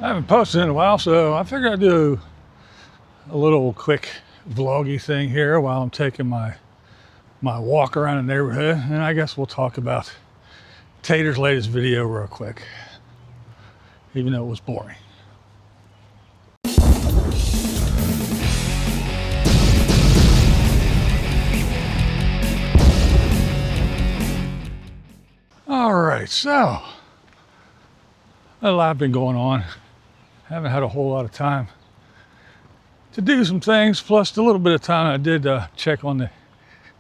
I haven't posted in a while, so I figured I'd do a little quick vloggy thing here while I'm taking my walk around the neighborhood, and I guess we'll talk about Tater's latest video real quick, even though it was boring. All right, so a lot been going on. Haven't had a whole lot of time to do some things, plus a little bit of time I did check on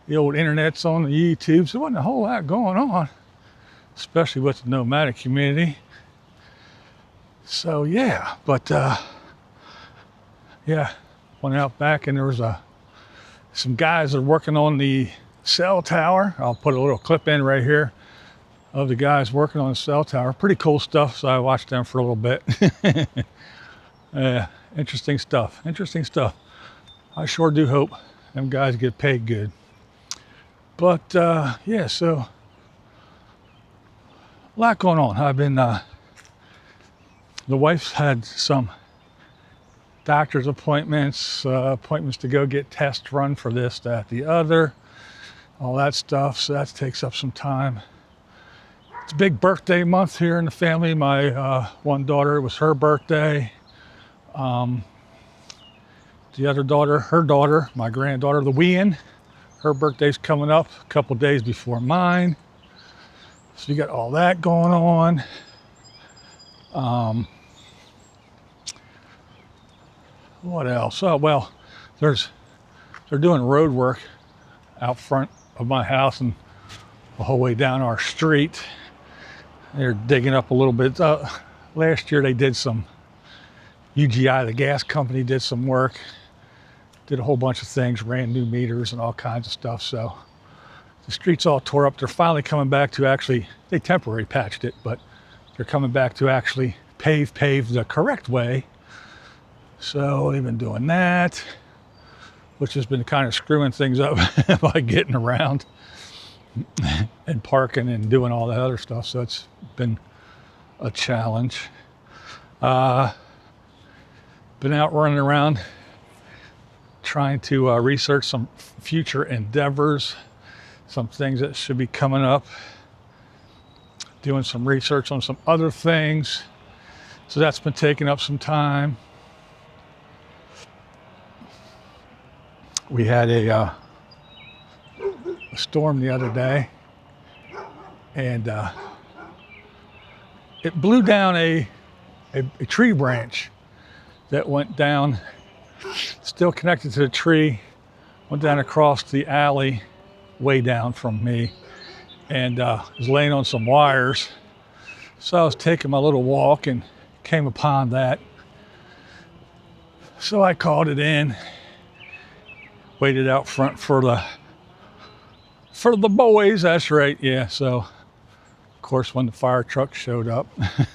the old internets on the YouTube. So there wasn't a whole lot going on, especially with the nomadic community. So yeah, but yeah, went out back and there was some guys that are working on the cell tower. I'll put a little clip in right here of the guys working on the cell tower. Pretty cool stuff, so I watched them for a little bit. Interesting stuff. I sure do hope them guys get paid good. But yeah, so a lot going on. I've been the wife's had some doctor's appointments to go get tests run for this, that, the other, all that stuff. So that takes up some time. It's a big birthday month here in the family. My one daughter, it was her birthday. The other daughter, her daughter, my granddaughter, the Wean, her birthday's coming up a couple days before mine. So you got all that going on. What else? Oh, well, they're doing road work out front of my house and the whole way down our street. They're digging up a little bit. Last year they did some, UGI, the gas company, did some work, did a whole bunch of things, ran new meters and all kinds of stuff. So the street's all tore up. They're finally coming back to actually, they temporarily patched it, but they're coming back to actually pave the correct way. So they've been doing that, which has been kind of screwing things up by getting around and parking and doing all that other stuff. So it's been a challenge. Been out running around trying to research some future endeavors, some things that should be coming up, doing some research on some other things. So that's been taking up some time. We had a storm the other day, and it blew down a tree branch that went down, still connected to the tree, went down across the alley way down from me, and was laying on some wires. So I was taking my little walk and came upon that. So I called it in, waited out front for the boys. That's right, yeah. So of course when the fire truck showed up,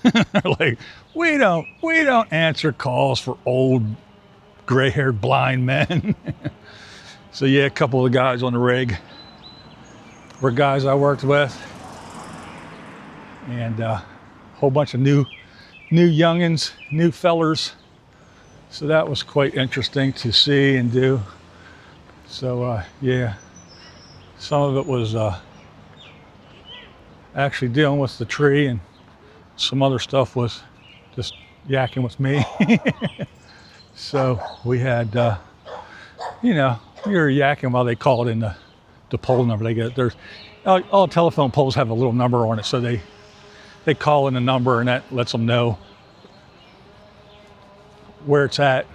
they're like, we don't answer calls for old gray-haired blind men. So yeah, a couple of the guys on the rig were guys I worked with, and a whole bunch of new youngins, new fellers. So that was quite interesting to see and do. So yeah, some of it was actually dealing with the tree, and some other stuff was just yakking with me. So we had, you're yakking while they call it in the pole number. They get, there's all telephone poles have a little number on it, so they call in a number, and that lets them know where it's at,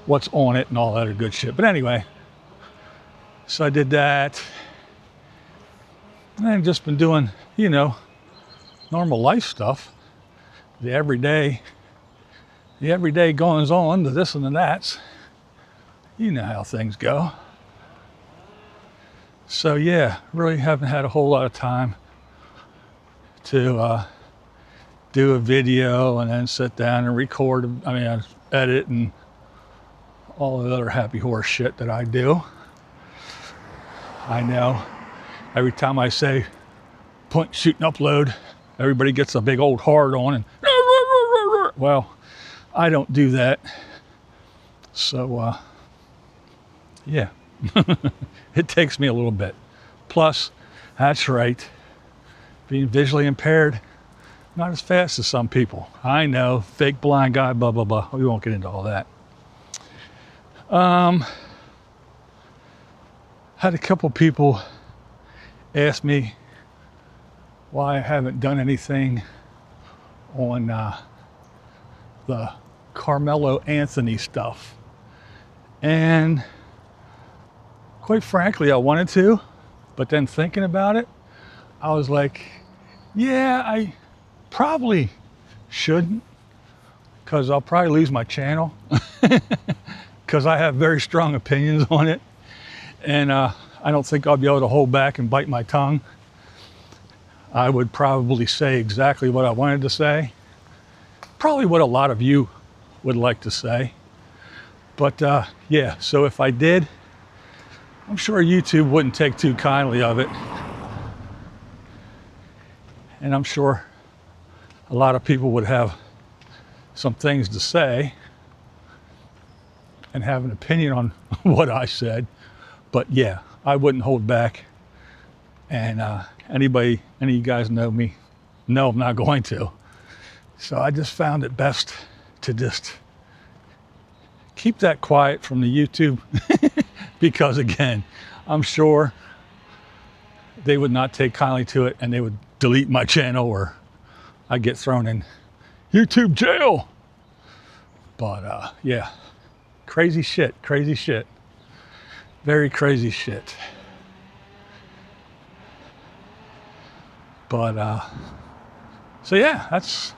what's on it, and all that other good shit. But anyway, so I did that, and I've just been doing, normal life stuff, the everyday goings on, the this and the that's. You know how things go. So yeah, really haven't had a whole lot of time to do a video and then sit down and record, edit and all the other happy horse shit that I do. I know every time I say point, shoot, and upload, everybody gets a big old hard on, and well, I don't do that. So, yeah, it takes me a little bit. Plus, that's right, being visually impaired, not as fast as some people. I know, fake blind guy, blah, blah, blah. We won't get into all that. Had a couple people ask me why I haven't done anything on the Carmelo Anthony stuff. And quite frankly, I wanted to, but then thinking about it, I was like, yeah, I probably shouldn't, because I'll probably lose my channel, because I have very strong opinions on it, and I don't think I'll be able to hold back and bite my tongue. I would probably say exactly what I wanted to say, probably what a lot of you would like to say. But yeah, so if I did, I'm sure YouTube wouldn't take too kindly of it. And I'm sure a lot of people would have some things to say and have an opinion on what I said. But yeah, I wouldn't hold back. And any of you guys know me, know I'm not going to. So I just found it best to just keep that quiet from the YouTube because again, I'm sure they would not take kindly to it and they would delete my channel or I'd get thrown in YouTube jail. But yeah, crazy shit, very crazy shit. But so yeah, that's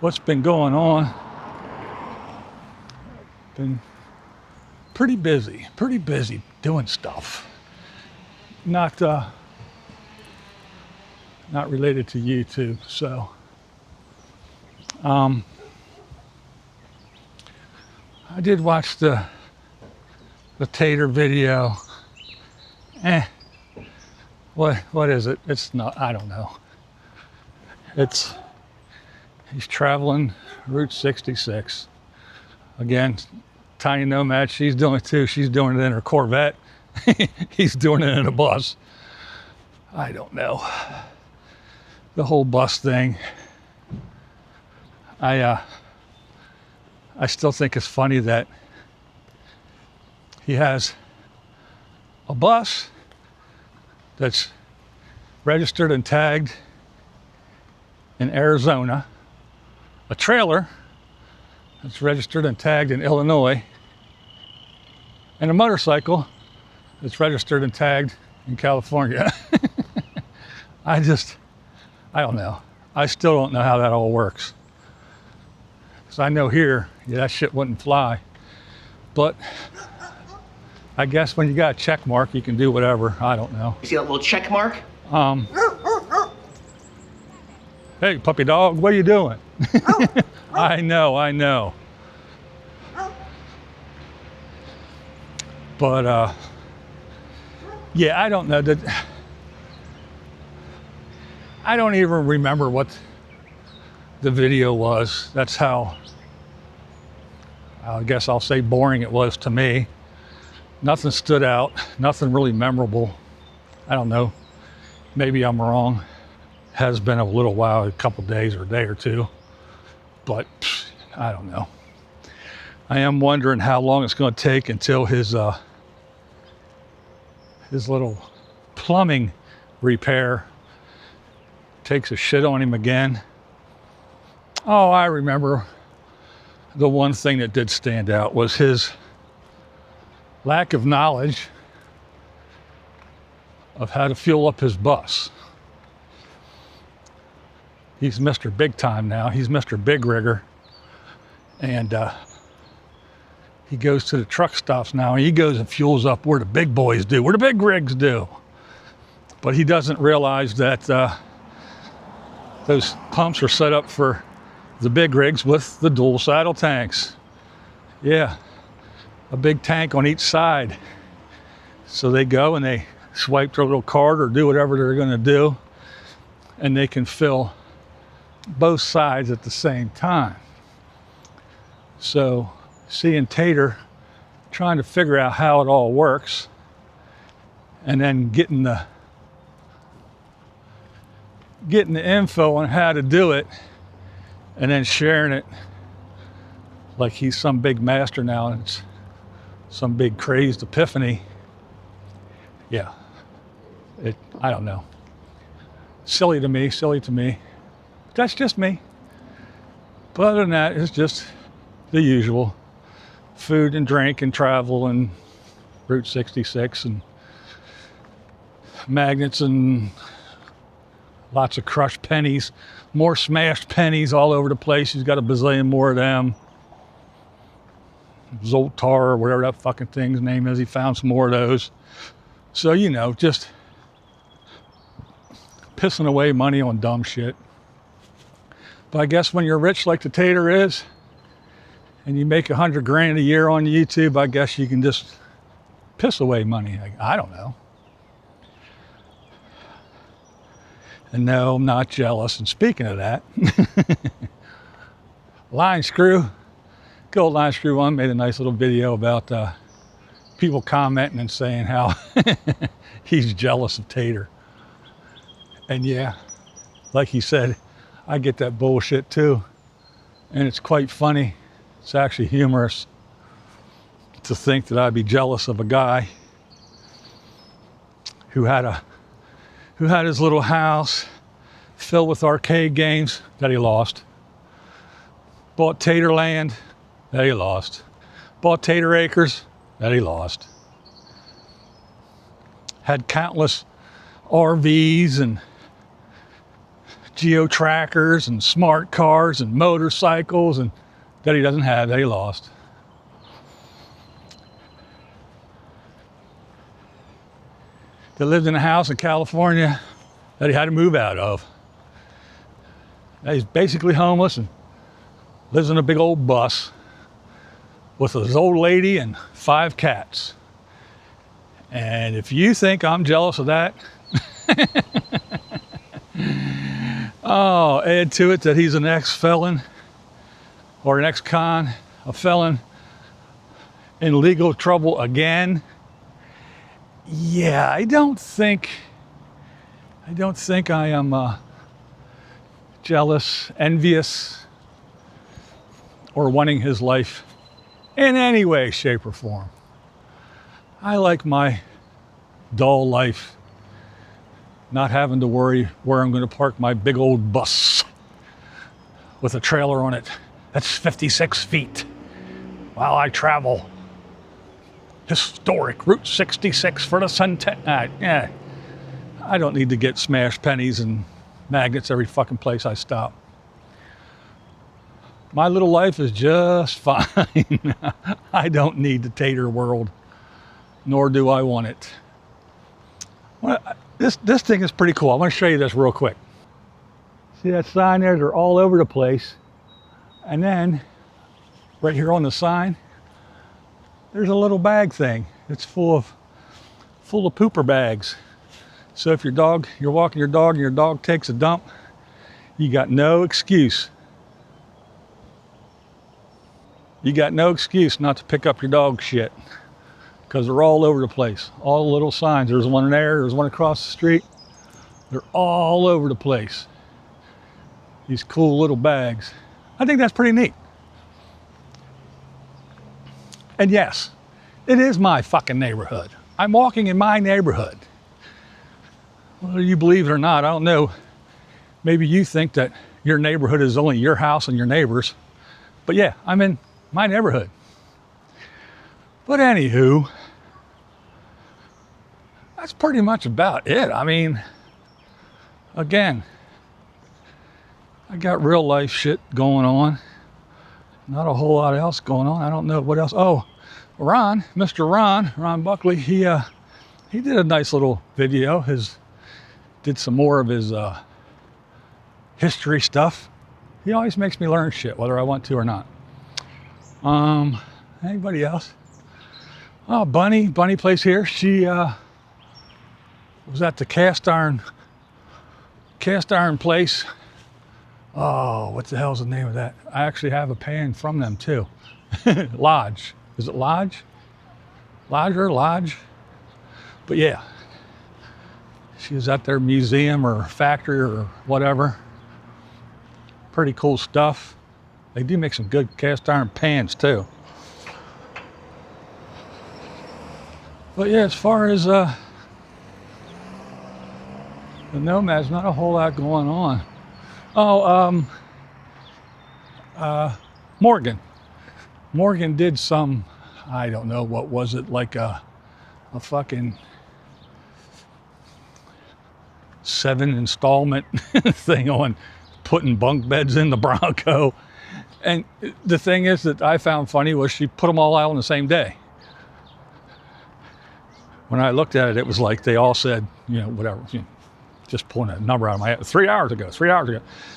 what's been going on. Been pretty busy doing stuff. Not related to YouTube. So I did watch the Tater video. What is it? It's not, I don't know. He's traveling Route 66. Again, Tiny Nomad, she's doing it too. She's doing it in her Corvette. He's doing it in a bus. I don't know. The whole bus thing. I still think it's funny that he has a bus that's registered and tagged in Arizona, a trailer that's registered and tagged in Illinois, and a motorcycle that's registered and tagged in California. I don't know. I still don't know how that all works. Because I know here, yeah, that shit wouldn't fly. But I guess when you got a check mark, you can do whatever. I don't know. You see that little check mark? Hey, puppy dog, what are you doing? I know. But, yeah, I don't know. I don't even remember what the video was. That's how, I guess I'll say, boring it was to me. Nothing stood out, nothing really memorable. I don't know, maybe I'm wrong. Has been a little while, a couple days or a day or two, but I don't know. I am wondering how long it's going to take until his little plumbing repair takes a shit on him again. Oh, I remember the one thing that did stand out was his lack of knowledge of how to fuel up his bus. He's Mr. Big Time now. He's Mr. Big Rigger. And he goes to the truck stops now. And he goes and fuels up where the big boys do, where the big rigs do. But he doesn't realize that those pumps are set up for the big rigs with the dual saddle tanks. Yeah, a big tank on each side. So they go and they swipe their little card or do whatever they're going to do, and they can fill both sides at the same time. So seeing Tater trying to figure out how it all works, and then getting the info on how to do it, and then sharing it like he's some big master now and it's some big crazed epiphany. Yeah, I don't know. Silly to me. That's just me. But other than that, it's just the usual. Food and drink and travel and Route 66 and magnets and lots of crushed pennies, more smashed pennies all over the place. He's got a bazillion more of them. Zoltar or whatever that fucking thing's name is. He found some more of those. So, you know, just pissing away money on dumb shit. But I guess when you're rich like the Tater is, and you make $100 grand a year on YouTube, I guess you can just piss away money. I don't know. And no, I'm not jealous. And speaking of that, Line Screw, good old Line Screw 1 made a nice little video about people commenting and saying how he's jealous of Tater. And yeah, like he said, I get that bullshit too. And it's quite funny. It's actually humorous to think that I'd be jealous of a guy who had his little house filled with arcade games that he lost. Bought Tater land that he lost. Bought Tater acres that he lost. Had countless RVs and geo-trackers and smart cars and motorcycles and that he doesn't have, that he lost. That lived in a house in California that he had to move out of. Now he's basically homeless and lives in a big old bus with his old lady and 5 cats. And if you think I'm jealous of that, oh, add to it that he's an ex-felon or an ex-con, a felon in legal trouble again. Yeah, I don't think I am jealous, envious, or wanting his life in any way, shape, or form. I like my dull life, not having to worry where I'm going to park my big old bus with a trailer on it that's 56 feet while I travel historic Route 66 for the centennial. Yeah, I don't need to get smashed pennies and magnets every fucking place I stop. My little life is just fine. I don't need the Tater world, nor do I want it. Well, this thing is pretty cool. I want to show you this real quick. See that sign there? They're all over the place. And then, right here on the sign, there's a little bag thing. It's full of pooper bags. So if you're walking your dog and your dog takes a dump, you got no excuse. You got no excuse not to pick up your dog shit, because they're all over the place. All the little signs. There's one there, there's one across the street. They're all over the place. These cool little bags. I think that's pretty neat. And yes, it is my fucking neighborhood. I'm walking in my neighborhood. Whether you believe it or not, I don't know. Maybe you think that your neighborhood is only your house and your neighbors. But yeah, I'm in my neighborhood. But anywho, that's pretty much about it. I mean, again, I got real life shit going on. Not a whole lot else going on. I don't know what else. Oh, Mr. Ron Buckley, he did a nice little video. Did some more of his history stuff. He always makes me learn shit, whether I want to or not. Anybody else? Oh, Bunny plays here. She was at the cast iron place Oh, what the hell's the name of that? I actually have a pan from them too. Lodge. Is it Lodge? Lodge? But yeah, she was at their museum or factory or whatever. Pretty cool stuff. They do make some good cast iron pans too. But yeah, as far as the Nomads, not a whole lot going on. Oh, Morgan did some, I don't know, what was it, like a fucking 7 installment thing on putting bunk beds in the Bronco. And the thing is that I found funny was she put them all out on the same day. When I looked at it, it was like they all said, you know, whatever, you know, just pulling a number out of my head, 3 hours ago.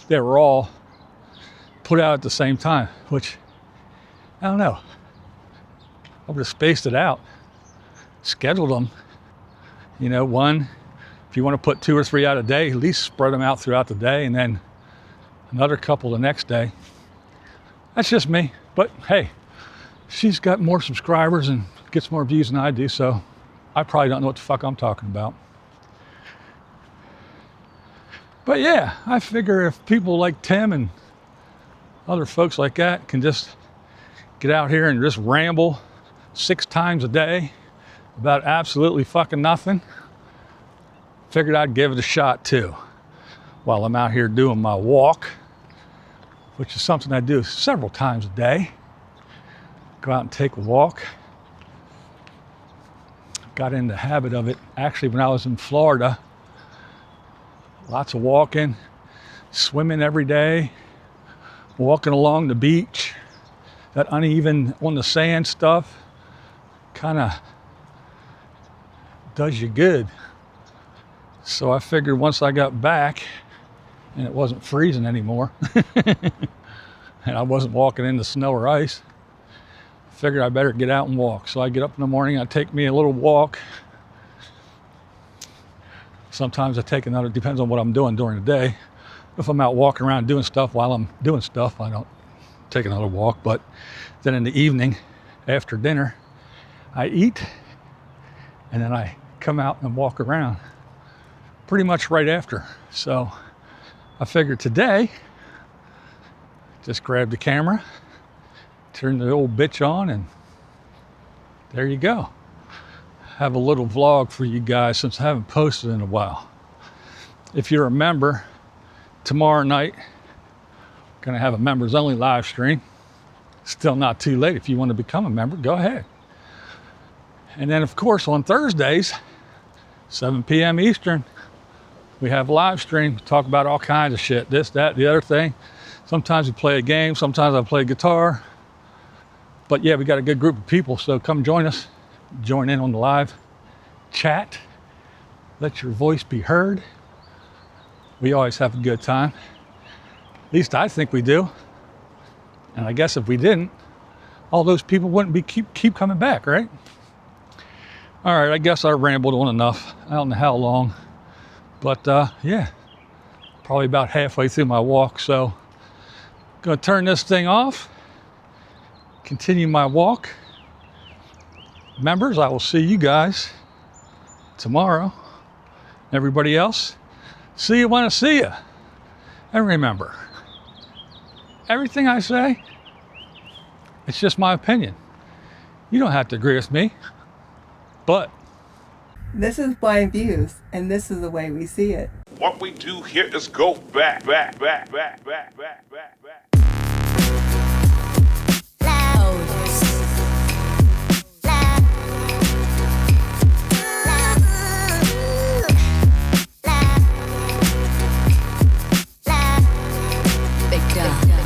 They were all put out at the same time, which, I don't know. I would have spaced it out, scheduled them, you know, one, if you want to put 2 or 3 out a day, at least spread them out throughout the day, and then another couple the next day. That's just me, but hey, she's got more subscribers and gets more views than I do, so I probably don't know what the fuck I'm talking about. But yeah, I figure if people like Tim and other folks like that can just get out here and just ramble 6 times a day about absolutely fucking nothing, figured I'd give it a shot too while I'm out here doing my walk, which is something I do several times a day. Go out and take a walk. Got in the habit of it actually when I was in Florida. Lots of walking, swimming every day, walking along the beach. That uneven on the sand stuff kind of does you good. So I figured once I got back and it wasn't freezing anymore and I wasn't walking in the snow or ice, I figured I better get out and walk. So I get up in the morning, I take me a little walk. Sometimes I take another, depends on what I'm doing during the day. If I'm out walking around doing stuff while I'm doing stuff, I don't take another walk. But then in the evening, after dinner, I eat, and then I come out and walk around pretty much right after. So I figured today, just grab the camera, turn the old bitch on, and there you go. Have a little vlog for you guys since I haven't posted in a while. If you're a member, tomorrow night, gonna have a members only live stream. Still not too late. If you want to become a member, go ahead. And then of course on Thursdays, 7 p.m. Eastern, we have a live stream, talk about all kinds of shit, this, that, the other thing. Sometimes we play a game, sometimes I play guitar. But yeah, we got a good group of people, so come join us. Join in on the live chat. Let your voice be heard. We always have a good time. At least I think we do. And I guess if we didn't, all those people wouldn't be keep coming back, right? All right, I guess I rambled on enough. I don't know how long, but yeah, probably about halfway through my walk. So I'm gonna turn this thing off, continue my walk. Members, I will see you guys tomorrow. Everybody else, see you when I see you. And remember, everything I say, it's just my opinion. You don't have to agree with me, but this is Blind Views, and this is the way we see it. What we do here is go back.